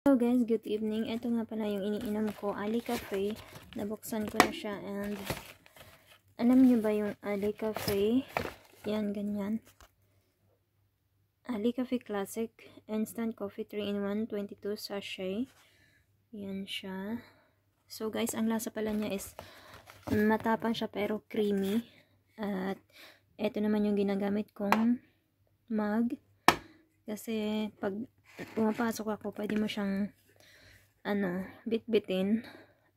Hello guys, good evening. Ito nga pala yung iniinom ko, Ali Cafe. Nabuksan ko na siya and alam niyo ba yung Ali Cafe? Yan, ganyan. Ali Cafe Classic Instant Coffee 3-in-1 22 sachet. Yan siya. So guys, ang lasa pala niya is matapang siya pero creamy. At ito naman yung ginagamit kong mug. Kasi pag pumapasok ako, pwede mo siyang bit-bitin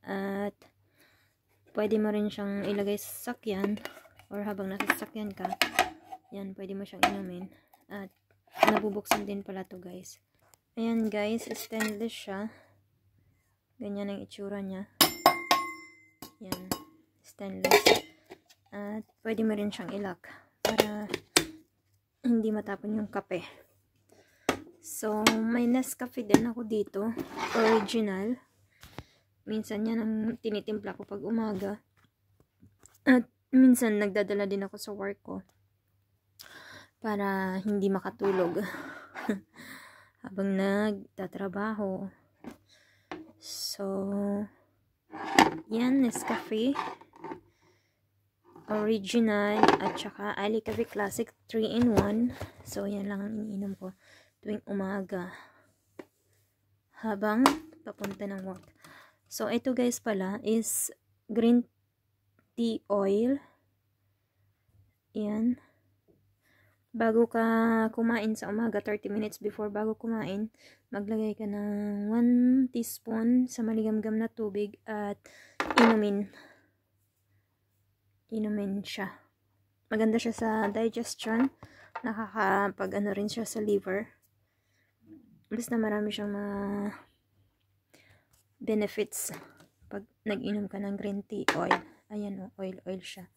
at pwede mo rin siyang ilagay sa sasakyan or habang nasa sasakyan ka, yan, pwede mo siyang inumin at nabubuksan din pala to guys. Ayan guys, stainless siya, ganyan ang itsura niya, yan, stainless, at pwede mo rin siyang ilak para hindi matapon yung kape. So, may Nescafe din ako dito. Original. Minsan yan ang tinitimpla ko pag umaga. At minsan nagdadala din ako sa work ko. Para hindi makatulog. Habang nagtatrabaho. So, yan, Nescafe. Original. At saka Ali Cafe Classic 3-in-1. So, yan lang ang iniinom ko tuwing umaga habang papunta ng work. So, ito guys pala is green tea oil. Yan. Bago ka kumain sa umaga, 30 minutes before bago kumain, maglagay ka ng 1 teaspoon sa maligamgam na tubig at inumin siya. Maganda siya sa digestion. Nakakapag rin siya sa liver. Basta marami siyang benefits pag nag-inom ka ng green tea oil. Ayan o, oil siya.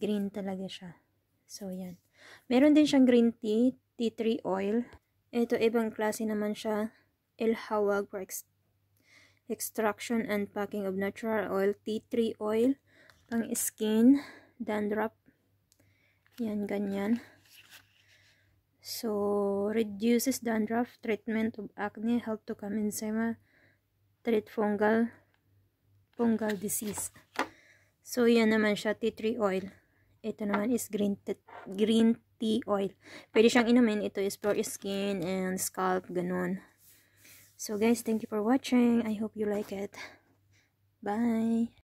Green talaga siya. So, yan. Meron din siyang green tea tree oil. Ito, ibang klase naman siya. El Hawag for extraction and packing of natural oil. Tea tree oil. Pang skin, dandruff. Yan, ganyan. So, reduces dandruff, treatment of acne, help to calm eczema, treat fungal disease. So, yan naman siya, tea tree oil. Ito naman is green tea oil. Pwede siyang inumin. Ito is for skin and scalp, ganun. So, guys, thank you for watching. I hope you like it. Bye!